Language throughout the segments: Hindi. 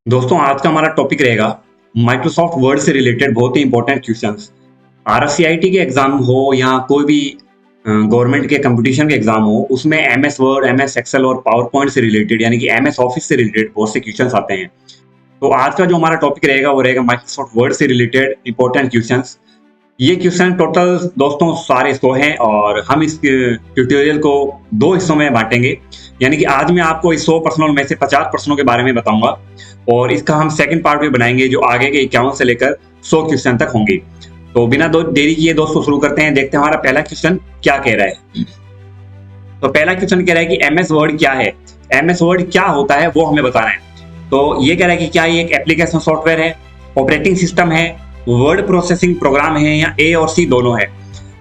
दोस्तों आज का हमारा टॉपिक रहेगा माइक्रोसॉफ्ट वर्ड से रिलेटेड बहुत ही इंपॉर्टेंट क्वेश्चंस। आरएससीआईटी के एग्जाम हो या कोई भी गवर्नमेंट के कंपटीशन के एग्जाम हो, उसमें एमएस वर्ड, एमएस एक्सेल और पावर पॉइंट से रिलेटेड यानी कि एमएस ऑफिस से रिलेटेड बहुत से क्वेश्चंस आते हैं। तो आज का जो हमारा टॉपिक रहेगा वो रहेगा माइक्रोसॉफ्ट वर्ड से रिलेटेड इंपॉर्टेंट क्वेश्चंस। ये क्वेश्चन टोटल दोस्तों सारे 100 हैं और हम इस ट्यूटोरियल को दो हिस्सों में बांटेंगे। यानी कि आज मैं आपको इस 100 प्रश्नों में से 50 प्रश्नों के बारे में बताऊंगा और इसका हम सेकंड पार्ट भी बनाएंगे जो आगे के 51 से लेकर 100 क्वेश्चन तक होंगे। तो बिना देरी किए दोस्तों शुरू करते हैं, देखते हैं हमारा पहला क्वेश्चन क्या कह रहा है। तो पहला क्वेश्चन कह रहा है कि एमएस वर्ड क्या है, एमएस वर्ड क्या होता है वो हमें बताना है। तो ये कह रहा है कि क्या ये एक एप्लीकेशन सॉफ्टवेयर है, ऑपरेटिंग सिस्टम है, वर्ड प्रोसेसिंग प्रोग्राम है या ए और सी दोनों है।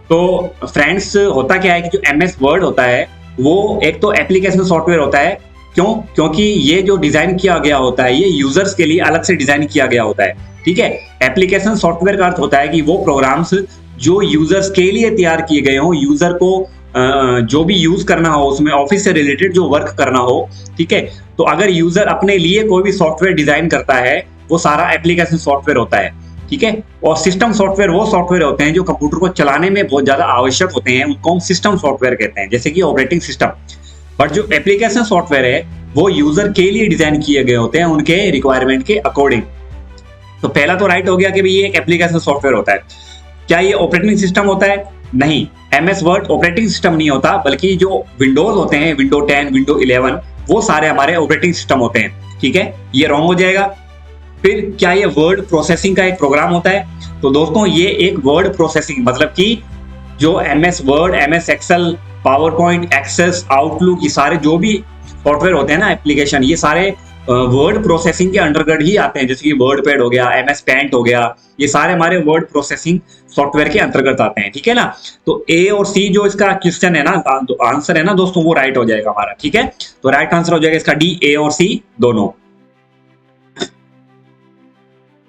तो फ्रेंड्स होता क्या है कि जो एमएस वर्ड होता है वो एक तो एप्लीकेशन सॉफ्टवेयर होता है। क्योंकि ये जो डिजाइन किया गया होता है ये यूजर्स के लिए अलग से डिजाइन किया गया होता है। ठीक है, एप्लीकेशन सॉफ्टवेयर का अर्थ होता है कि वो प्रोग्राम्स जो यूजर्स के लिए तैयार किए गए हों, यूजर को जो भी यूज करना हो, उसमें ऑफिस से रिलेटेड जो वर्क करना हो। ठीक है, तो अगर यूजर अपने लिए कोई भी सॉफ्टवेयर डिजाइन करता है वो सारा एप्लीकेशन सॉफ्टवेयर होता है। ठीक है, और सिस्टम सॉफ्टवेयर वो सॉफ्टवेयर होते हैं जो कंप्यूटर को चलाने में बहुत ज्यादा आवश्यक होते हैं, उनको हम सिस्टम सॉफ्टवेयर कहते हैं, जैसे कि ऑपरेटिंग सिस्टम। बट जो एप्लीकेशन सॉफ्टवेयर है वो यूजर के लिए डिजाइन किए गए होते हैं उनके रिक्वायरमेंट के अकॉर्डिंग। तो पहला तो राइट हो गया कि भाई ये एक एप्लीकेशन सॉफ्टवेयर होता है। क्या ये ऑपरेटिंग सिस्टम होता है? नहीं, एमएस वर्ड ऑपरेटिंग सिस्टम नहीं होता, बल्कि जो विंडोज होते हैं, विंडो 10, विंडो 11, वो सारे हमारे ऑपरेटिंग सिस्टम होते हैं। ठीक है, ये रॉन्ग हो जाएगा। फिर क्या ये वर्ड प्रोसेसिंग का एक प्रोग्राम होता है? तो दोस्तों ये एक वर्ड प्रोसेसिंग मतलब कि जो MS Word, MS Excel, PowerPoint, Access, Outlook, ये सारे जो भी सॉफ्टवेयर होते हैं ना, एप्लीकेशन, ये सारे वर्ड प्रोसेसिंग के अंडरगढ़ ही आते हैं। जैसे कि वर्ड पैड हो गया, एमएस पेंट हो गया, ये सारे हमारे वर्ड प्रोसेसिंग सॉफ्टवेयर के अंतर्गत आते हैं। ठीक है ना, तो ए और सी जो इसका क्वेश्चन है ना, आंसर है ना दोस्तों, वो राइट हो जाएगा हमारा। ठीक है, तो राइट आंसर हो जाएगा इसका डी, ए और सी दोनों।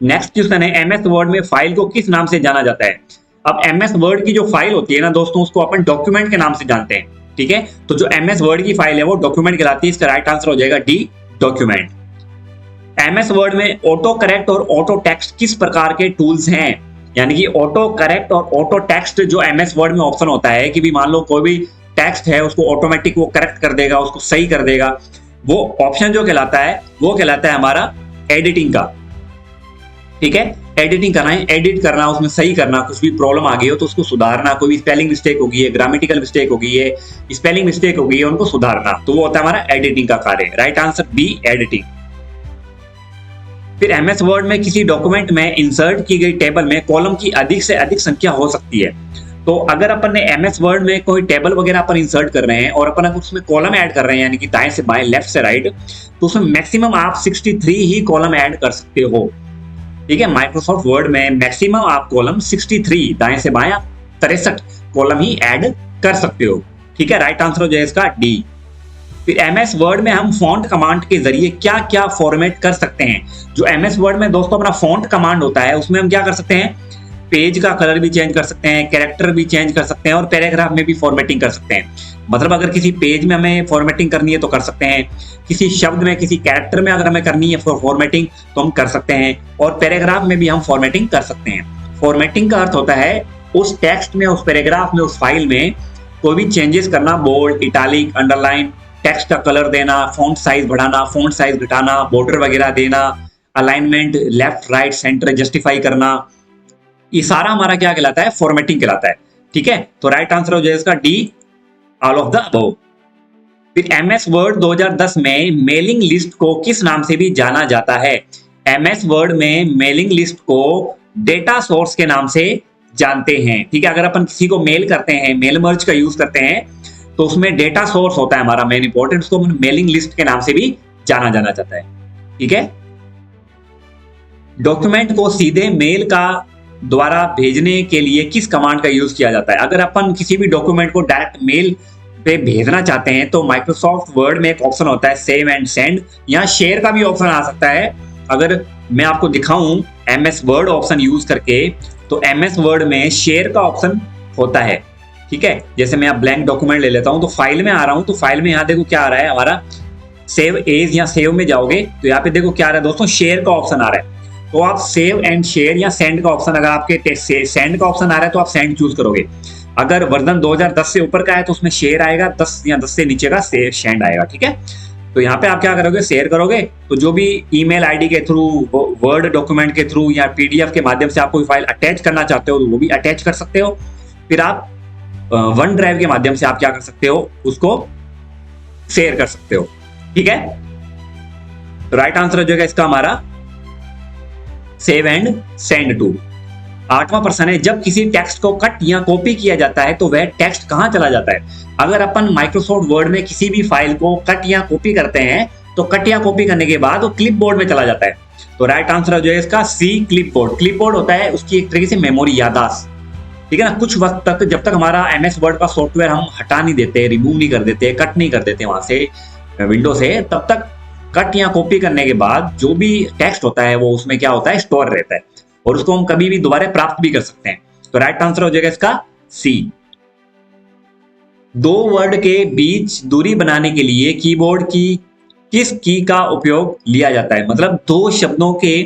नेक्स्ट क्वेश्चन है एमएस वर्ड में फाइल को किस नाम से जाना जाता है? अब एमएस वर्ड की जो फाइल होती है ना दोस्तों, उसको अपन डॉक्यूमेंट के नाम से जानते हैं। ठीक है, तो जो एमएस वर्ड की फाइल है वो डॉक्यूमेंट कहलाती है। इसका राइट आंसर हो जाएगा डी, डॉक्यूमेंट। एमएस वर्ड में ऑटो करेक्ट और ऑटो टेक्स्ट किस प्रकार के टूल्स हैं? यानी कि ऑटो करेक्ट और ऑटो टेक्स्ट जो एमएस वर्ड में ऑप्शन होता है कि भी मान लो कोई भी टेक्स्ट है उसको ऑटोमेटिक वो करेक्ट कर देगा, उसको सही कर देगा, वो ऑप्शन जो कहलाता है वो कहलाता है हमारा एडिटिंग का। ठीक है, एडिटिंग करना है, एडिट करना, उसमें सही करना, कुछ भी प्रॉब्लम आ गई हो तो उसको सुधारना, कोई भी स्पेलिंग मिस्टेक होगी है, ग्रामेटिकल मिस्टेक होगी है, स्पेलिंग मिस्टेक होगी है, उनको सुधारना, तो वो होता है हमारा एडिटिंग का कार्य। Right answer B, editing. फिर एमएस वर्ड में किसी डॉक्यूमेंट में इंसर्ट की गई टेबल में कॉलम की अधिक से अधिक संख्या हो सकती है। तो अगर अपन ने एमएस वर्ड में कोई टेबल वगैरह अपन इंसर्ट कर रहे हैं और अपन उसमें कॉलम ऐड कर रहे हैं, यानी कि दाएं से बाएं, लेफ्ट से राइट, तो उसमें मैक्सिमम आप 63 ही कॉलम ऐड कर सकते हो। ठीक है, माइक्रोसॉफ्ट वर्ड में मैक्सिमम आप कॉलम 63, दाएं से बाएं 63 कॉलम ही ऐड कर सकते हो। ठीक है, राइट आंसर हो जाएगा इसका डी। फिर एमएस वर्ड में हम फॉन्ट कमांड के जरिए क्या क्या फॉर्मेट कर सकते हैं? जो एमएस वर्ड में दोस्तों अपना फॉन्ट कमांड होता है उसमें हम क्या कर सकते हैं? पेज का कलर भी चेंज कर सकते हैं, कैरेक्टर भी चेंज कर सकते हैं और पैराग्राफ में भी फॉर्मेटिंग कर सकते हैं। मतलब अगर किसी पेज में हमें फॉर्मेटिंग करनी है तो कर सकते हैं, किसी शब्द में, किसी कैरेक्टर में अगर हमें करनी है फॉर्मेटिंग तो हम कर सकते हैं, और पैराग्राफ में भी हम फॉर्मेटिंग कर सकते हैं। फॉर्मेटिंग का अर्थ होता है उस टेक्स्ट में, उस पैराग्राफ में, उस फाइल में कोई भी चेंजेस करना, बोल्ड, इटालिक, अंडरलाइन, टेक्स्ट का कलर देना, फॉन्ट साइज बढ़ाना, फॉन्ट साइज घटाना, बॉर्डर वगैरह देना, alignment, left right centre justify करना, ये सारा हमारा क्या कहलाता है? फॉर्मेटिंग कहलाता है। ठीक है, तो राइट आंसर हो जाएगा इसका D, all of the above. फिर एमएस वर्ड 2010 में मेलिंग लिस्ट को किस नाम से भी जाना जाता है? एमएस वर्ड में मेलिंग लिस्ट को डेटा सोर्स के नाम से जानते हैं। ठीक है, अगर अपन किसी को मेल करते हैं, मेल मर्ज का यूज करते हैं, तो उसमें डेटा सोर्स होता है हमारा मेन इंपॉर्टेंट, उसको मेलिंग लिस्ट के नाम से भी जाना जाता है। ठीक है, डॉक्यूमेंट को सीधे मेल का द्वारा भेजने के लिए किस कमांड का यूज किया जाता है? अगर अपन किसी भी डॉक्यूमेंट को डायरेक्ट मेल पे भेजना चाहते हैं तो माइक्रोसॉफ्ट वर्ड में एक ऑप्शन होता है सेव एंड सेंड, यहाँ शेयर का भी ऑप्शन आ सकता है। अगर मैं आपको दिखाऊं एमएस वर्ड ऑप्शन यूज करके, तो एमएस वर्ड में शेयर का ऑप्शन होता है। ठीक है, जैसे मैं ब्लैंक डॉक्यूमेंट ले लेता हूं तो फाइल में आ रहा हूं, तो फाइल में यहाँ देखो क्या आ रहा है हमारा सेव एज या सेव में जाओगे तो यहाँ पे देखो क्या आ रहा है दोस्तों, शेयर का ऑप्शन आ रहा है। तो आप सेव एंड शेयर या सेंड का ऑप्शन, अगर आपके सेंड का ऑप्शन आ रहा है तो आप सेंड चूज करोगे। अगर वर्जन 2010 से ऊपर का है तो उसमें शेयर आएगा, 10 या 10 से नीचे का सेंड आएगा, ठीक है। तो यहाँ पे आप क्या करोगे, शेयर करोगे तो जो भी ईमेल आईडी के थ्रू, वर्ड डॉक्यूमेंट के थ्रू या पीडीएफ के माध्यम से आप कोई फाइल अटैच करना चाहते हो तो वो भी अटैच कर सकते हो। फिर आप वन ड्राइव के माध्यम से आप क्या कर सकते हो, उसको शेयर कर सकते हो, ठीक है। तो राइट आंसर हो जाएगा इसका हमारा सेव एंड सेंड टू। 8वां प्रश्न है, जब किसी टेक्स्ट को कट या कॉपी किया जाता है तो वह टेक्स्ट कहां चला जाता है। अगर अपन माइक्रोसॉफ्ट वर्ड में किसी भी फाइल को कट या कॉपी करते हैं तो कट या कॉपी करने के बाद वो क्लिपबोर्ड में चला जाता है। तो राइट आंसर हो जाएगा इसका सी, क्लिपबोर्ड। क्लिपबोर्ड होता है उसकी एक तरीके से मेमोरी, याददाश्त, ठीक है ना। कुछ वक्त तक, जब तक हमारा एमएस वर्ड का सॉफ्टवेयर हम हटा नहीं देते, रिमूव नहीं कर देते, कट नहीं कर देते वहां से विंडो से, तब तक कट या कॉपी करने के बाद जो भी टेक्स्ट होता है वो उसमें क्या होता है, स्टोर रहता है और उसको हम कभी भी दोबारा प्राप्त भी कर सकते हैं। तो राइट आंसर हो जाएगा इसका सी। दो वर्ड के बीच दूरी बनाने के लिए कीबोर्ड की किस की का उपयोग लिया जाता है। मतलब दो शब्दों के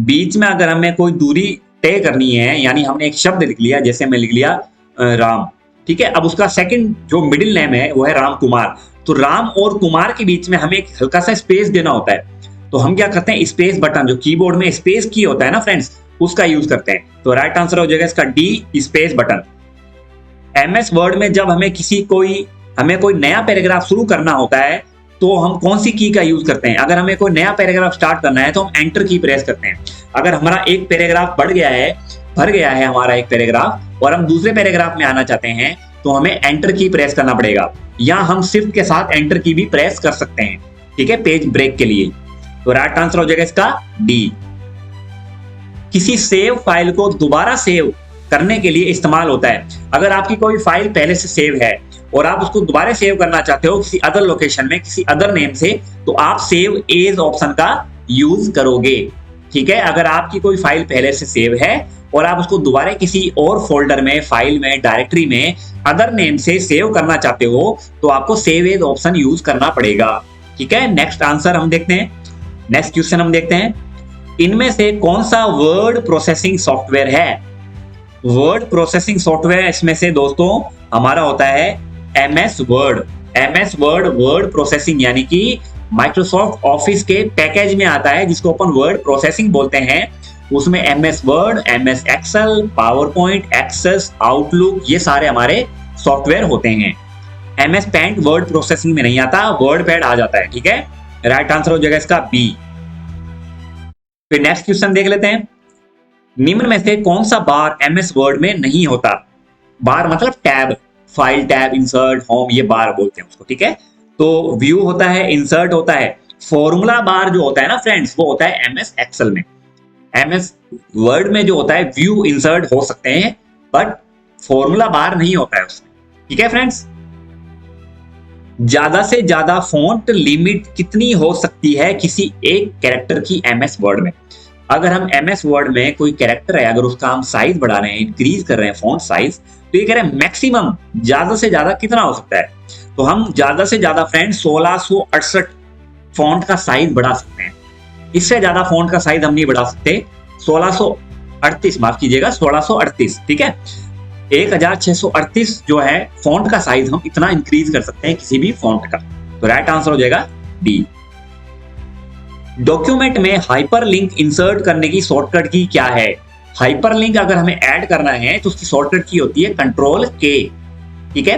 बीच में अगर हमें कोई दूरी तय करनी है, यानी हमने एक शब्द लिख लिया, जैसे मैं लिख लिया राम, ठीक है। अब उसका सेकंड जो मिडिल नेम है वो है राम कुमार, तो राम और कुमार के बीच में हमें एक हल्का सा स्पेस देना होता है। तो हम क्या करते हैं, स्पेस बटन, जो कीबोर्ड में स्पेस की होता है ना फ्रेंड्स, उसका यूज करते हैं। तो राइट आंसर हो जाएगा इसका D, space button. MS Word में जब हमें कोई नया पैराग्राफ शुरू करना होता है तो हम कौन सी की का यूज करते हैं। अगर हमें कोई नया पैराग्राफ स्टार्ट करना है तो हम एंटर की प्रेस करते हैं। अगर हमारा एक पैराग्राफ भर गया है हमारा एक पैराग्राफ और हम दूसरे पैराग्राफ में आना चाहते हैं तो हमें एंटर की प्रेस करना पड़ेगा, या हम शिफ्ट के साथ एंटर की भी प्रेस कर सकते हैं, ठीक है, पेज ब्रेक के लिए। तो राइट आंसर हो जाएगा इसका डी। किसी सेव फाइल को दोबारा सेव करने के लिए इस्तेमाल होता है। अगर आपकी कोई फाइल पहले से सेव है और आप उसको दोबारा सेव करना चाहते हो किसी अदर लोकेशन में, किसी अदर नेम से, तो आप सेव एज ऑप्शन का यूज करोगे, ठीक है। अगर आपकी कोई फाइल पहले से सेव है और आप उसको दोबारा किसी और फोल्डर में, फाइल में, डायरेक्टरी में अदर नेम से सेव करना चाहते हो तो आपको सेव एज ऑप्शन यूज करना पड़ेगा, ठीक है। नेक्स्ट आंसर हम देखते हैं, नेक्स्ट क्वेश्चन हम देखते हैं, इनमें से कौन सा वर्ड प्रोसेसिंग सॉफ्टवेयर है। वर्ड प्रोसेसिंग सॉफ्टवेयर इसमें से दोस्तों हमारा होता है MS Word. MS word word processing यानी कि माइक्रोसॉफ्ट ऑफिस के पैकेज में आता है, जिसको अपन वर्ड प्रोसेसिंग बोलते हैं। उसमें MS Word, MS Excel, PowerPoint, Access, Outlook, ये सारे हमारे सॉफ्टवेयर होते हैं। एमएस पेंट वर्ड प्रोसेसिंग में नहीं आता, वर्ड पैड आ जाता है, ठीक है। राइट आंसर हो जाएगा इसका बी। फिर नेक्स्ट क्वेश्चन देख लेते हैं, निम्न में से कौन सा बार एमएस वर्ड में नहीं होता। बार मतलब tab, file tab, insert, home, ये बार बोलते हैं उसको, ठीक है। तो व्यू होता है, इंसर्ट होता है, फॉर्मूला बार जो होता है ना फ्रेंड्स, वो होता है एमएस एक्सेल में। एमएस वर्ड में जो होता है व्यू, इंसर्ट हो सकते हैं, बट फॉर्मूला बार नहीं होता है उसमें, ठीक है फ्रेंड्स। ज्यादा से ज्यादा फॉन्ट लिमिट कितनी हो सकती है किसी एक कैरेक्टर की एमएस वर्ड में। अगर हम एमएस वर्ड में कोई कैरेक्टर है, अगर उसका हम साइज बढ़ा रहे हैं, इंक्रीज कर रहे हैं फॉन्ट साइज, तो ये कह रहे हैं मैक्सिमम ज्यादा से ज्यादा कितना हो सकता है। तो हम ज्यादा से ज्यादा फ्रेंड 1668 फॉन्ट का साइज बढ़ा सकते हैं, इससे ज्यादा फॉन्ट का साइज हम नहीं बढ़ा सकते। 1638, माफ कीजिएगा, 1638, ठीक है। 1638 जो है फॉन्ट का साइज, हम इतना इंक्रीज कर सकते हैं किसी भी फॉन्ट का। तो राइट आंसर हो जाएगा डी। डॉक्यूमेंट में हाइपरलिंक इंसर्ट करने की शॉर्टकट की क्या है। हाइपरलिंक अगर हमें ऐड करना है तो उसकी शॉर्टकट की होती है कंट्रोल के, ठीक है।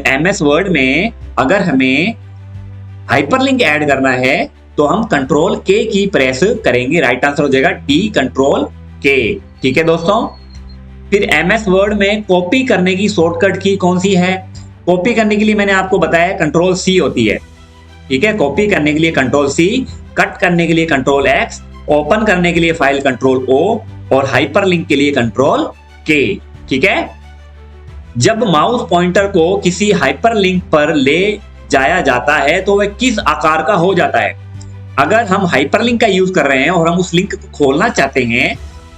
एमएस वर्ड में अगर हमें हाइपरलिंक ऐड करना है तो हम कंट्रोल के की प्रेस करेंगे। राइट आंसर हो जाएगा डी, कंट्रोल के, ठीक है दोस्तों। फिर एमएस वर्ड में कॉपी करने की शॉर्टकट की कौन सी है। कॉपी करने के लिए मैंने आपको बताया कंट्रोल सी होती है, ठीक है। कॉपी करने के लिए कंट्रोल सी, कट करने के लिए कंट्रोल एक्स, ओपन करने के लिए फाइल कंट्रोल ओ, और हाइपरलिंक के लिए कंट्रोल के, ठीक है। जब माउस पॉइंटर को किसी हाइपरलिंक पर ले जाया जाता है तो वह किस आकार का हो जाता है। अगर हम हाइपरलिंक का यूज कर रहे हैं और हम उस लिंक को खोलना चाहते हैं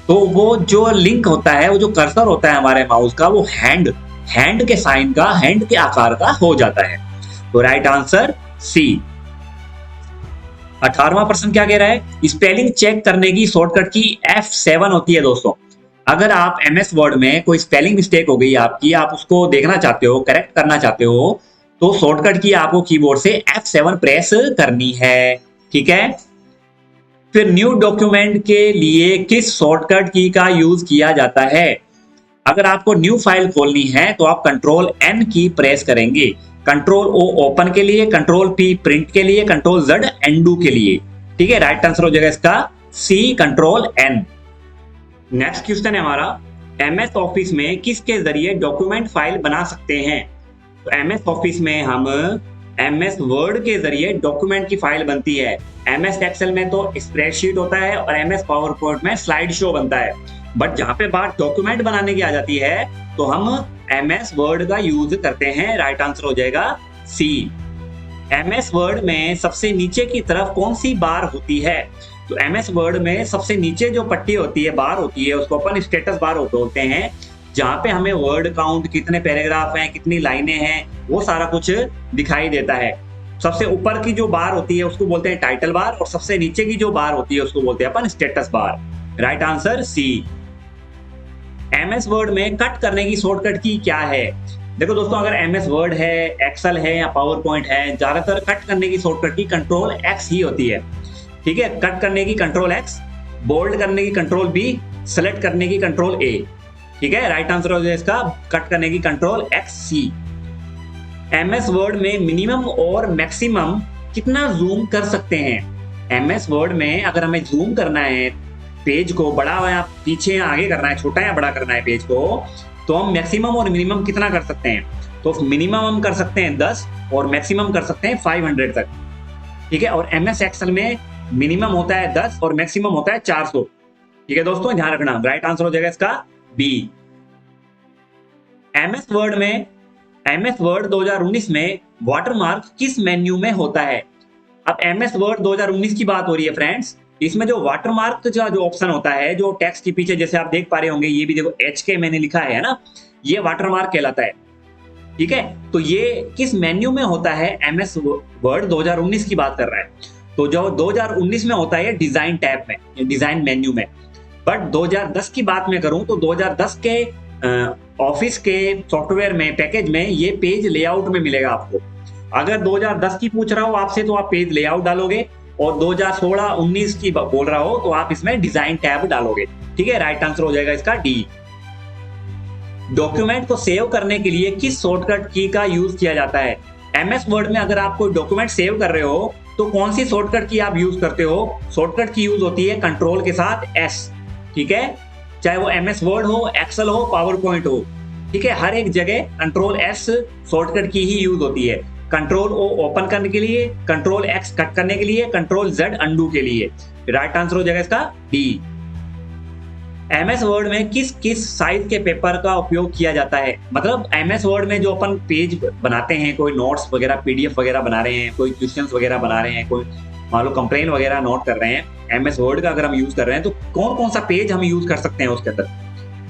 तो वो जो लिंक होता है, वो जो कर्सर होता है हमारे माउस का, वो हैंड के साइन का, हैंड के आकार का हो जाता है। तो राइट आंसर सी, 18वां प्रश्न क्या कह रहा है, स्पेलिंग चेक करने की शॉर्टकट की F7 होती है दोस्तों। अगर आप MS वर्ड में कोई स्पेलिंग मिस्टेक हो गई आपकी, आप उसको देखना चाहते हो, करेक्ट करना चाहते हो, तो शॉर्टकट की आपको कीबोर्ड से F7 प्रेस करनी है। ठीक है। फिर न्यू डॉक्यूमेंट के लिए किस शॉर्टकट की का यूज किया जाता है? अगर आपको न्यू फाइल खोलनी है तो आप कंट्रोल N की प्रेस करेंगे, कंट्रोल O ओपन के लिए, कंट्रोल P प्रिंट के लिए, कंट्रोल Z एंडू के लिए। ठीक है, राइट आंसर हो जाएगा इसका C, control N। Next question है हमारा, MS ऑफिस में किसके जरिए डॉक्यूमेंट फाइल बना सकते हैं? तो MS ऑफिस में हम MS वर्ड के जरिए डॉक्यूमेंट की फाइल बनती है। MS एक्सेल में तो स्प्रेडशीट होता है और MS पावर पॉइंट में स्लाइड शो बनता है। बट जहां पे बात डॉक्यूमेंट बनाने की आ जाती है तो हम MS वर्ड का यूज करते हैं। राइट आंसर हो जाएगा C। MS वर्ड में सबसे नीचे की तरफ कौन सी बार होती है? तो MS वर्ड में सबसे नीचे जो पट्टी होती है, बार होती है, उसको अपन स्टेटस बार बोलते हैं, जहां पे हमें वर्ड काउंट, कितने पैराग्राफ हैं, कितनी लाइनें हैं, वो सारा कुछ दिखाई देता है। सबसे ऊपर की जो बार होती है उसको बोलते हैं टाइटल बार, और सबसे नीचे की जो बार होती है उसको बोलते हैं अपन status bar. Right answer C। MS word में कट करने की शॉर्टकट की क्या है? देखो दोस्तों, अगर MS वर्ड है, एक्सेल है या पावर पॉइंट है, ज्यादातर कट करने की शॉर्टकट की कंट्रोल X ही होती है। ठीक है, कट करने की कंट्रोल X, बोल्ड करने की कंट्रोल B, सेलेक्ट करने की कंट्रोल A। ठीक है, राइट आंसर हो जाएगा इसका कट करने की कंट्रोल XC। MS वर्ड में मिनिमम और मैक्सिमम कितना जूम कर सकते हैं? MS वर्ड में अगर हमें जूम करना है, पेज को बड़ा या पीछे या आगे करना है, छोटा या बड़ा करना है पेज को, तो हम मैक्सिमम और मिनिमम कितना कर सकते हैं? तो मिनिमम हम कर सकते हैं 10 और मैक्सिमम कर सकते हैं 500 तक। ठीक है, और MS एक्सेल में मिनिमम होता है 10 और मैक्सिमम होता है 400। ठीक है दोस्तों, ध्यान रखना। राइट आंसर हो जाएगा इसका B। MS वर्ड में, MS वर्ड 2019 में वाटरमार्क किस मेन्यू में होता है? अब MS वर्ड 2019 की बात हो रही है फ्रेंड्स। इसमें जो वाटरमार्क का जो ऑप्शन होता है, जो टेक्स्ट के पीछे जैसे आप देख पा रहे होंगे, ये भी देखो HK मैंने लिखा है ना, ये वाटरमार्क कहलाता है। ठीक है, तो ये किस मेन्यू में होता है? MS वर्ड 2019 की बात कर रहा है, तो जो 2019 में होता है डिजाइन टैब में, डिजाइन मेन्यू में। बट 2010 की बात मैं करूं तो 2010 के ऑफिस के सॉफ्टवेयर में, पैकेज में, ये पेज लेआउट में मिलेगा आपको। अगर 2010 की पूछ रहा हो आपसे तो आप पेज लेआउट डालोगे, और 2016-19 की बोल रहा हो तो आप इसमें डिजाइन टैब डालोगे। ठीक है, राइट आंसर हो जाएगा इसका D। डॉक्यूमेंट को सेव करने के लिए किस शॉर्टकट की का यूज किया जाता है? MS वर्ड में अगर आप कोई डॉक्यूमेंट सेव कर रहे हो तो कौन सी शॉर्टकट की आप यूज करते हो? शॉर्टकट की यूज होती है कंट्रोल के साथ S। ठीक है, चाहे वो MS वर्ड हो, एक्सेल हो, पावर पॉइंट हो। ठीक है, हर एक जगह कंट्रोल S शॉर्टकट की ही यूज होती है। कंट्रोल O ओपन करने के लिए, कंट्रोल X कट करने के लिए, कंट्रोल Z अंडू के लिए। राइट आंसर हो जाएगा इसका D। MS वर्ड में किस किस साइज के पेपर का उपयोग किया जाता है? मतलब MS वर्ड में जो अपन पेज बनाते हैं, कोई नोट्स वगैरह, PDF वगैरह बना रहे हैं, कोई क्वेश्चंस वगैरह बना रहे हैं, कोई मान लो कंप्लेन वगैरह नोट कर रहे हैं, MS वर्ड का अगर हम यूज कर रहे हैं तो कौन कौन सा पेज हम यूज कर सकते हैं उसके अंदर?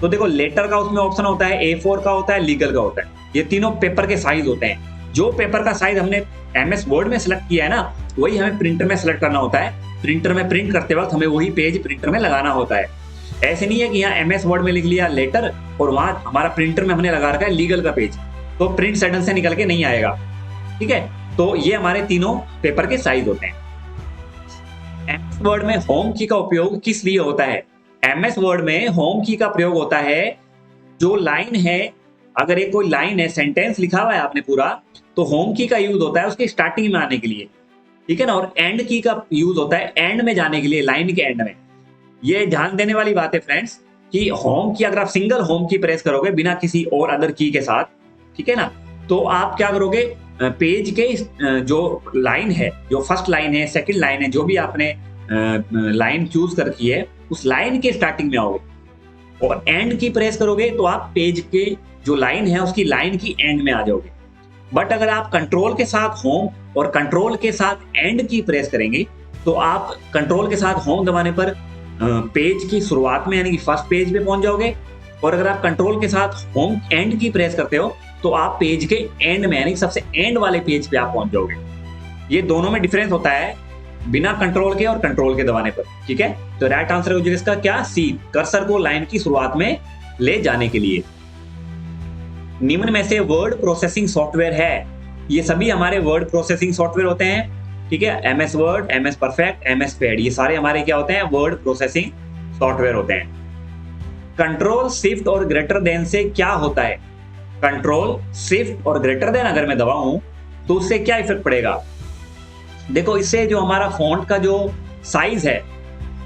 तो देखो, लेटर का उसमें ऑप्शन होता है, A4 का होता है, लीगल का होता है। ये तीनों पेपर के साइज होते हैं। जो पेपर का साइज हमने MS वर्ड में सेलेक्ट किया है ना, वही हमें प्रिंटर में सेलेक्ट करना होता है। प्रिंटर में प्रिंट करते वक्त हमें वही पेज प्रिंटर में लगाना होता है। ऐसे नहीं है कि यहाँ MS वर्ड में लिख लिया लेटर और वहां हमारा प्रिंटर में हमने लगा रखा है लीगल का पेज, तो प्रिंट सेटन से निकल के नहीं आएगा। ठीक है, तो ये हमारे तीनों पेपर के साइज होते हैं। MS वर्ड में होम की का उपयोग किस लिए होता है? MS वर्ड में होम की का प्रयोग होता है, जो लाइन है, अगर एक कोई लाइन है, सेंटेंस लिखा हुआ है आपने पूरा, तो होम की का यूज होता है उसके स्टार्टिंग में आने के लिए। ठीक है ना, और एंड की का यूज होता है एंड में जाने के लिए, लाइन के एंड में। ये ध्यान देने वाली बात है फ्रेंड्स कि होम की अगर आप सिंगल होम की प्रेस करोगे बिना किसी और अदर की के साथ, ठीक है ना, तो आप क्या करोगे, पेज के जो लाइन है, जो फर्स्ट लाइन है, सेकंड लाइन है, जो भी आपने लाइन चूज कर रखी है, उस लाइन के स्टार्टिंग में आओगे, और एंड की प्रेस करोगे तो आप पेज के जो लाइन है उसकी लाइन की एंड में आ जाओगे। बट अगर आप कंट्रोल के साथ होम और कंट्रोल के साथ एंड की प्रेस करेंगे तो आप कंट्रोल के साथ होम दबाने पर पेज की शुरुआत में यानी कि फर्स्ट पेज पे पहुंच जाओगे, और अगर आप कंट्रोल के साथ होम एंड की प्रेस करते हो तो आप पेज के एंड में यानी सबसे एंड वाले पेज पे आप पहुंच जाओगे। ये दोनों में डिफरेंस होता है। बिना कंट्रोल के और कंट्रोल के दबाने पर। ठीक है, तो राइट आंसर हो जाएगा इसका क्या, सी, कर्सर को लाइन की शुरुआत में ले जाने के लिए। निम्न में से वर्ड प्रोसेसिंग सॉफ्टवेयर है, ये सभी हमारे वर्ड प्रोसेसिंग सॉफ्टवेयर होते हैं। ठीक है, MS Word, MS perfect, MS pad, ये सारे हमारे क्या होते हैं, वर्ड प्रोसेसिंग सॉफ्टवेयर होते हैं। कंट्रोल शिफ्ट और ग्रेटर देन से क्या होता है, कंट्रोल शिफ्ट और ग्रेटर देन अगर मैं दबाऊं तो उससे क्या इफेक्ट पड़ेगा। देखो, इससे जो हमारा फॉन्ट का जो साइज है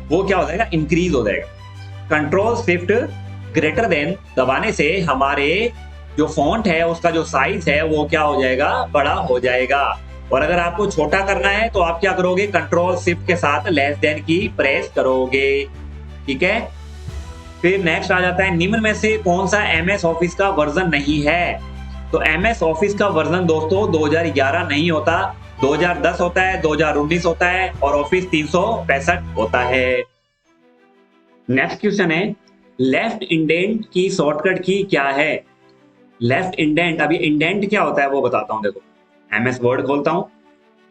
वो क्या हो जाएगा, इंक्रीज हो जाएगा। कंट्रोल शिफ्ट ग्रेटर देन दबाने से हमारे जो फॉन्ट है उसका जो साइज है वो क्या हो जाएगा, बड़ा हो जाएगा। और अगर आपको छोटा करना है तो आप क्या करोगे, कंट्रोल शिफ्ट के साथ लेस देन की प्रेस करोगे। ठीक है, फिर नेक्स्ट आ जाता है, निम्न में से कौन सा एमएस ऑफिस का वर्जन नहीं है। तो एमएस ऑफिस का वर्जन दोस्तों 2011 नहीं होता, 2010 होता है, 2019 होता है और ऑफिस 365 होता है। नेक्स्ट क्वेश्चन है, लेफ्ट इंडेंट की शॉर्टकट की क्या है। लेफ्ट इंडेंट, अभी इंडेंट क्या होता है वो बताता हूं। देखो, एमएस वर्ड खोलता हूं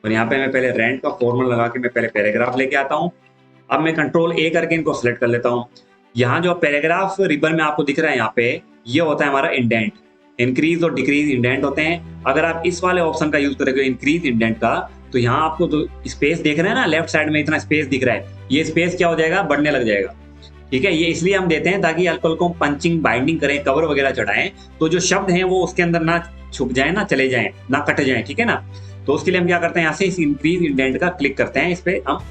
और यहाँ पे मैं पहले रेंट का फॉर्मूला लगा के मैं पहले पैराग्राफ लेके आता हूं। अब मैं कंट्रोल ए करके इनको सिलेक्ट कर लेता हूं। यहाँ जो पैराग्राफ रिबन में आपको दिख रहा है, यहाँ पे ये होता है हमारा इंडेंट। इंक्रीज और डिक्रीज इंडेंट होते हैं। अगर आप इस वाले ऑप्शन का यूज करोगे इंक्रीज इंडेंट का, तो यहाँ आपको जो स्पेस देख रहे हैं ना, लेफ्ट साइड में इतना स्पेस दिख रहा है, ये स्पेस क्या हो जाएगा, बढ़ने लग जाएगा। ठीक है, ये इसलिए हम देते हैं ताकि अल्कोहल को पंचिंग बाइंडिंग करें, कवर वगैरह चढ़ाएं, तो जो शब्द हैं वो उसके अंदर ना छुप जाए, ना चले जाएं, ना कट जाएं। ठीक है ना, तो उसके लिए हम क्या करते हैं, यहाँ से इस इंक्रीज इंडेंट का क्लिक करते हैं, इस पे हम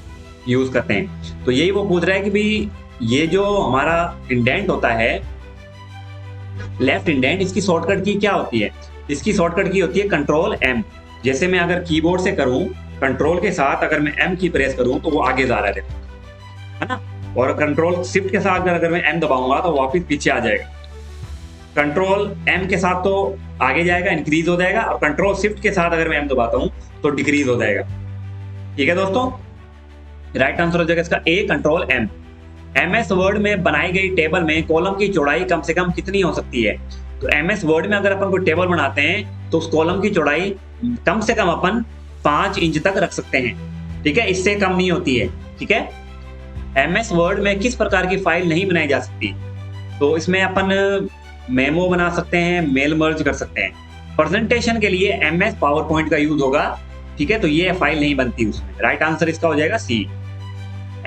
यूज करते हैं। तो यही वो पूछ रहा है कि भाई ये जो हमारा इंडेंट होता है लेफ्ट इंडेंट, इसकी शॉर्टकट की क्या होती है। इसकी शॉर्टकट की होती है कंट्रोल एम। जैसे मैं अगर कीबोर्ड से करूं, कंट्रोल के साथ अगर मैं एम की प्रेस करूं तो वो आगे जा रहा है ना, और कंट्रोल शिफ्ट के साथ अगर मैं एम दबाऊंगा तो वापस पीछे आ जाएगा। कंट्रोल एम के साथ तो आगे जाएगा, इंक्रीज हो जाएगा, और कंट्रोल शिफ्ट के साथ अगर मैं एम दबाता हूं तो डिक्रीज हो जाएगा। ठीक है दोस्तों, राइट आंसर हो जाएगा इसका ए, कंट्रोल एम। एमएस वर्ड में बनाई गई टेबल में कॉलम की चौड़ाई कम से कम कितनी हो सकती है। तो एमएस वर्ड में अगर अपन कोई टेबल बनाते हैं तो उस कॉलम की चौड़ाई कम से कम अपन 5 इंच तक रख सकते हैं। ठीक है, इससे कम नहीं होती है। ठीक है, एमएस वर्ड में किस प्रकार की फाइल नहीं बनाई जा सकती। तो इसमें अपन मेमो बना सकते हैं, मेल मर्ज कर सकते हैं। प्रेजेंटेशन के लिए एमएस पावर पॉइंट का यूज होगा। ठीक है, तो ये फाइल नहीं बनती उसमें। राइट आंसर इसका हो जाएगा सी।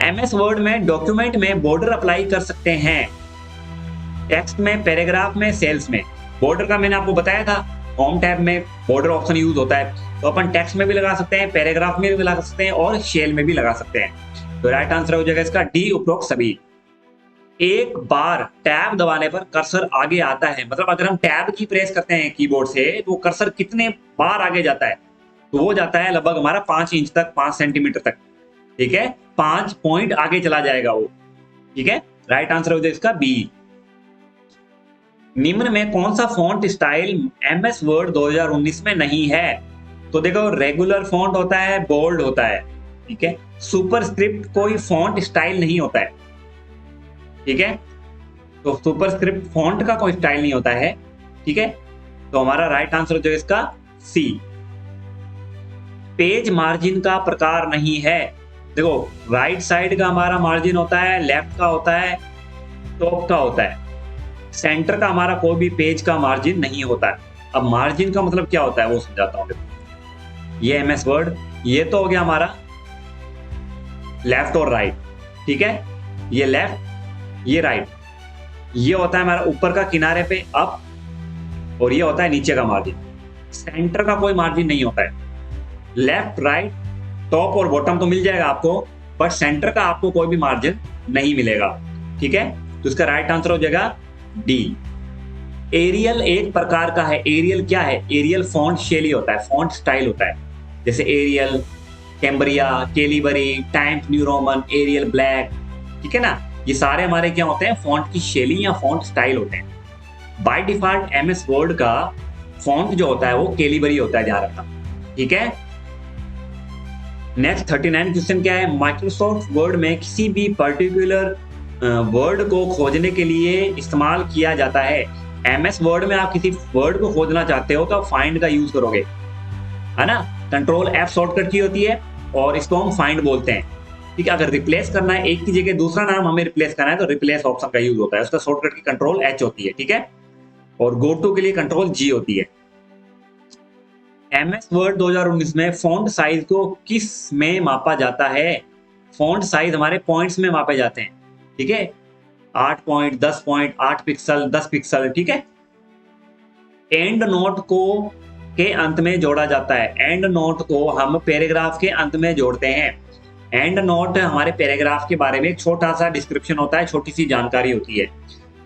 एमएस वर्ड में डॉक्यूमेंट में बॉर्डर अप्लाई कर सकते हैं, टेक्स्ट में, पैराग्राफ में, सेल्स में। बॉर्डर का मैंने आपको बताया था, होम टैब में बॉर्डर ऑप्शन यूज होता है, तो अपन टेक्स्ट में भी लगा सकते हैं, पैराग्राफ में भी लगा सकते हैं और शेल में भी लगा सकते हैं। तो राइट आंसर हो जाएगा इसका डी, उपरोक्त सभी। एक बार टैब दबाने पर कर्सर आगे आता है, मतलब अगर हम टैब की प्रेस करते हैं कीबोर्ड से तो कर्सर कितने बार आगे जाता है, तो वो जाता है लगभग हमारा 5 इंच तक, 5 सेंटीमीटर तक। ठीक है, 5 पॉइंट आगे चला जाएगा वो। ठीक है, राइट आंसर हो जाएगा इसका बी। निम्न में कौन सा फॉन्ट स्टाइल एमएस वर्ड 2019 में नहीं है। तो देखो, रेगुलर फॉन्ट होता है, बोल्ड होता है। ठीक है, सुपरस्क्रिप्ट कोई फॉन्ट स्टाइल नहीं होता है। ठीक है, तो सुपरस्क्रिप्ट फॉन्ट का कोई स्टाइल नहीं होता है। ठीक है, तो हमारा राइट आंसर जो है इसका सी। पेज मार्जिन का प्रकार नहीं है। देखो, राइट साइड का हमारा मार्जिन होता है, लेफ्ट का होता है, टॉप का होता है, सेंटर का हमारा कोई भी पेज का मार्जिन नहीं होता है। अब मार्जिन का मतलब क्या होता है वो समझाता हूं। ये एमएस वर्ड, ये तो हो गया हमारा लेफ्ट और राइट। ठीक है, ये लेफ्ट, ये राइट, ये होता है हमारा ऊपर का किनारे पे अप, और ये होता है नीचे का मार्जिन। सेंटर का कोई मार्जिन नहीं होता है। लेफ्ट, राइट, टॉप और बॉटम तो मिल जाएगा आपको, बट सेंटर का आपको कोई भी मार्जिन नहीं मिलेगा। ठीक है, तो इसका राइट आंसर हो जाएगा डी। एरियल एक प्रकार का है। एरियल क्या है? एरियल फॉन्ट शैली होता है, फॉन्ट स्टाइल होता है। जैसे Arial, Cambria, Calibri, Times New Roman, Arial Black. ठीक है ना, ये सारे हमारे क्या होते हैं? फॉन्ट की शैली या फॉन्ट स्टाइल होते हैं। बाय डिफॉल्ट एमएस वर्ड का फॉन्ट जो होता है वो कैलिबरी होता है, ध्यान रखना। ठीक है, नेक्स्ट 39 क्वेश्चन क्या है? माइक्रोसॉफ्ट वर्ड में किसी भी पर्टिकुलर वर्ड को खोजने के लिए इस्तेमाल किया जाता है। एमएस वर्ड में आप किसी वर्ड को खोजना चाहते हो तो फाइंड का यूज करोगे, है ना। कंट्रोल एफ शॉर्टकट की होती है और इसको हम फाइंड बोलते हैं। ठीक है, अगर रिप्लेस करना है एक की जगह दूसरा नाम हमें रिप्लेस करना है तो रिप्लेस ऑप्शन का यूज होता है। उसका शॉर्टकट की कंट्रोल H होती है। ठीक है, और गो टू के लिए कंट्रोल G होती है। MS वर्ड 2019 में फॉन्ट साइज को किस में मापा जाता है? फॉन्ट साइज हमारे पॉइंट्स में मापे जाते हैं। ठीक है, 8 पॉइंट, 10 पॉइंट, 8 पिक्सल, 10 पिक्सल। ठीक है, एंड नोट को के अंत में जोड़ा जाता है। एंड नोट को हम पैराग्राफ के अंत में जोड़ते हैं। एंड नोट हमारे पैराग्राफ के बारे में एक छोटा सा डिस्क्रिप्शन होता है, छोटी सी जानकारी होती है।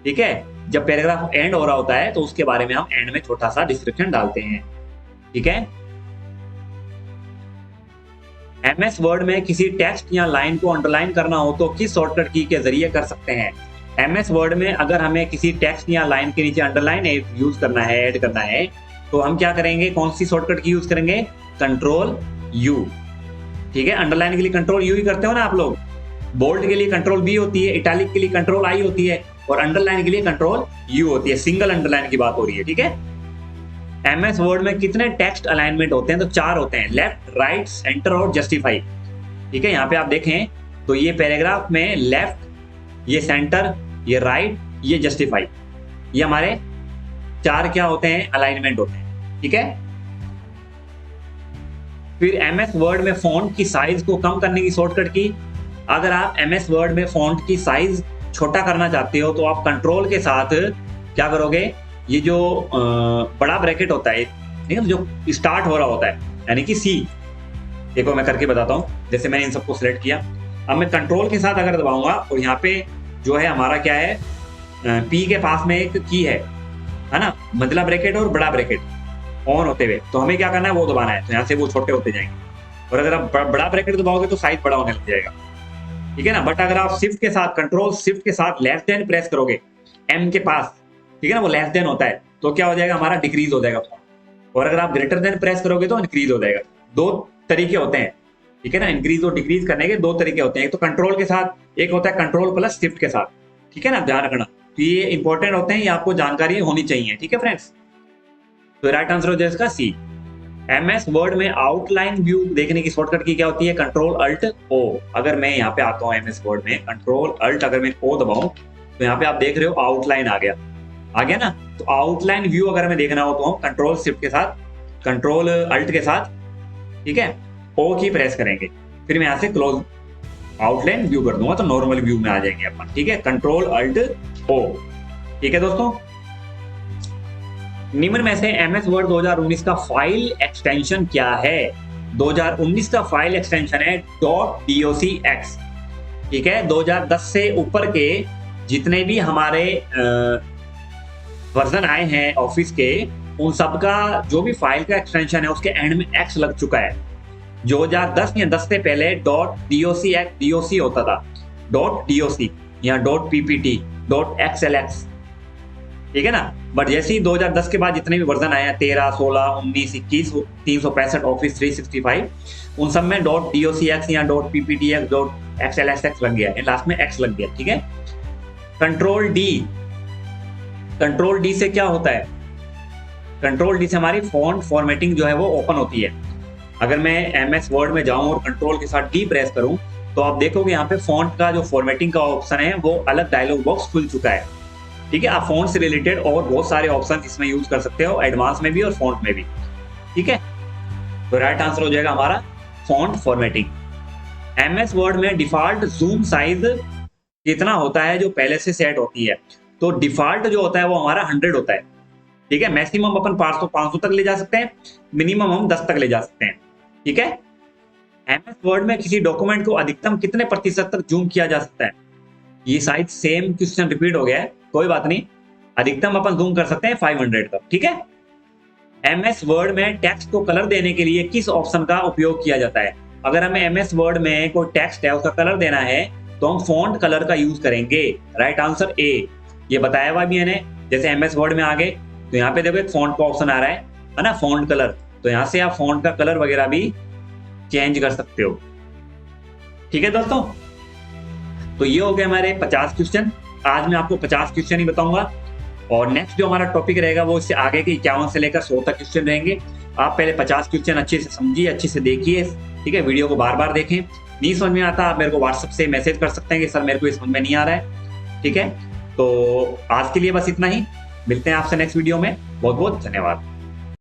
ठीक है, जब पैराग्राफ एंड हो रहा होता है तो उसके बारे में हम एंड में छोटा सा डिस्क्रिप्शन डालते हैं। ठीक है, MS वर्ड में किसी टेक्स्ट या लाइन को अंडरलाइन करना हो तो किस शॉर्टकट की के जरिए कर सकते हैं? MS वर्ड में अगर हमें किसी टेक्स्ट या लाइन के नीचे अंडरलाइन यूज करना है, ऐड करना है, तो हम क्या करेंगे? कौन सी शॉर्टकट की यूज करेंगे? Control U। ठीक है, अंडरलाइन के लिए कंट्रोल U ही करते हो ना आप लोग। बोल्ड के लिए कंट्रोल B होती है, इटैलिक के लिए कंट्रोल I होती है, और अंडरलाइन के लिए कंट्रोल U होती है। सिंगल अंडरलाइन की बात हो रही है। ठीक है, MS वर्ड में कितने टेक्स्ट अलाइनमेंट होते हैं? तो 4 होते हैं, लेफ्ट, राइट, सेंटर और जस्टिफाई। ठीक है, यहाँ पे आप देखें तो ये पैराग्राफ में लेफ्ट, ये सेंटर, ये राइट, ये जस्टिफाई, ये हमारे 4 क्या होते हैं? अलाइनमेंट होते हैं। ठीक है, फिर MS वर्ड में फॉन्ट की साइज को कम करने की शॉर्टकट की। अगर आप MS वर्ड में फॉन्ट की साइज छोटा करना चाहते हो तो आप कंट्रोल के साथ क्या करोगे? ये जो बड़ा ब्रैकेट होता है, ठीक है, जो स्टार्ट हो रहा होता है, यानी कि C, देखो मैं करके बताता हूँ। जैसे मैंने इन सबको सिलेक्ट किया, अब मैं कंट्रोल के साथ अगर दबाऊंगा और यहाँ पे जो है हमारा क्या है, P के पास में एक की है ना, मंझला ब्रैकेट और बड़ा ब्रैकेट ऑन होते हुए, तो हमें क्या करना है? वो दबाना है। तो यहाँ से वो छोटे होते जाएंगे, और अगर आप बड़ा ब्रैकेट दबाओगे तो साइज बड़ा होने लग जाएगा। ठीक है ना, बट अगर आप शिफ्ट के साथ, कंट्रोल शिफ्ट के साथ लेस देन प्रेस करोगे M के पास, ठीक है ना, वो लेस देन होता है, तो क्या हो जाएगा? हमारा डिक्रीज हो जाएगा। और अगर आप ग्रेटर देन प्रेस करोगे तो इंक्रीज हो जाएगा। 2 तरीके होते हैं। ठीक है ना, इंक्रीज और डिक्रीज करने के 2 तरीके होते हैं, एक तो कंट्रोल के साथ, एक होता है कंट्रोल प्लस शिफ्ट के साथ। ठीक है ना, ध्यान रखना। तो ये इंपॉर्टेंट होते हैं, ये आपको जानकारी होनी चाहिए। ठीक है फ्रेंड्स, तो राइट आंसर हो जाएगा इसका C। MS वर्ड में आउटलाइन व्यू देखने की शॉर्टकट की क्या होती है? Control alt O। अगर मैं यहाँ पे आता हूँ MS वर्ड में, कंट्रोल अल्ट अगर मैं O दबाऊं तो यहाँ पे आप देख रहे हो आउटलाइन आ गया ना। तो आउटलाइन व्यू अगर हमें देखना हो तो हम कंट्रोल शिफ्ट के साथ, कंट्रोल अल्ट के साथ, ठीक है, O की प्रेस करेंगे, फिर मैं यहाँ से क्लोज आउटलाइन व्यू कर दूंगा तो नॉर्मल व्यू में आ जाएंगे अपन। ठीक है, कंट्रोल अल्ट O। ठीक है दोस्तों, निम्न में से MS वर्ड 2019 का फाइल एक्सटेंशन क्या है? 2019 का फाइल एक्सटेंशन है .docx। ठीक है, 2010 से ऊपर के जितने भी हमारे वर्जन आए हैं ऑफिस के, उन सब का जो भी फाइल का एक्सटेंशन है उसके एंड में X लग चुका है। 2010 या 10 से पहले .docx होता था, .doc या .ppt, .xlx। ठीक है ना, बट जैसे ही 2010 के बाद जितने भी वर्जन आए हैं, 13, 16, 19, 21, 365 ऑफिस 365, उन सब में .docx या .pptx, .xlsx लग गया है, लास्ट में X लग गया। ठीक है, कंट्रोल D से क्या होता है? कंट्रोल D से हमारी फॉन्ट फॉर्मेटिंग जो है वो ओपन होती है। अगर मैं MS वर्ड में जाऊं और कंट्रोल के साथ D प्रेस करूं तो आप देखोगे यहाँ पे फॉन्ट का जो फॉर्मेटिंग का ऑप्शन है वो अलग डायलॉग बॉक्स खुल चुका है। ठीक है, आप फॉन्ट से रिलेटेड और बहुत सारे ऑप्शन इसमें यूज कर सकते हो, एडवांस में भी और फॉन्ट में भी। ठीक है, तो राइट आंसर हो जाएगा हमारा फॉन्ट फॉर्मेटिंग। MS वर्ड में डिफॉल्ट जूम साइज कितना होता है जो पहले से सेट होती है? तो डिफॉल्ट जो होता है वो हमारा 100 होता है। ठीक है, मैक्सिमम अपन 500 तक ले जा सकते हैं, मिनिमम हम 10 तक ले जा सकते हैं। ठीक है, MS वर्ड में किसी डॉक्यूमेंट को अधिकतम कितने प्रतिशत तक जूम किया जा सकता है? ये शायद सेम क्वेश्चन रिपीट हो गया है, कोई बात नहीं, अधिकतम अपन जूम कर सकते हैं 500 तक। ठीक है, MS वर्ड में टेक्स्ट को कलर देने के लिए किस ऑप्शन का उपयोग किया जाता है? अगर हमें MS वर्ड में कोई टेक्स्ट है उसका कलर देना है तो हम फॉन्ट कलर का यूज करेंगे। Right answer A। ये बताया हुआ भी मैंने, जैसे MS वर्ड में आ गए तो यहाँ पे देखो एक फॉन्ट का ऑप्शन आ रहा है ना, फॉन्ट कलर, तो यहाँ से आप फॉन्ट का कलर वगैरह भी चेंज कर सकते हो। ठीक है दोस्तों, तो ये हो गए हमारे 50 क्वेश्चन। आज मैं आपको 50 क्वेश्चन ही बताऊंगा, और नेक्स्ट जो हमारा टॉपिक रहेगा वो इससे आगे के 51 से लेकर 100 तक क्वेश्चन रहेंगे। आप पहले 50 क्वेश्चन अच्छे से समझिए, अच्छे से देखिए, ठीक है, वीडियो को बार बार देखें। नहीं समझ में आता, आप मेरे को व्हाट्सएप से मैसेज कर सकते हैं कि सर मेरे को ये समझ में नहीं आ रहा है। ठीक है, तो आज के लिए बस इतना ही, मिलते हैं आपसे नेक्स्ट वीडियो में। बहुत बहुत धन्यवाद।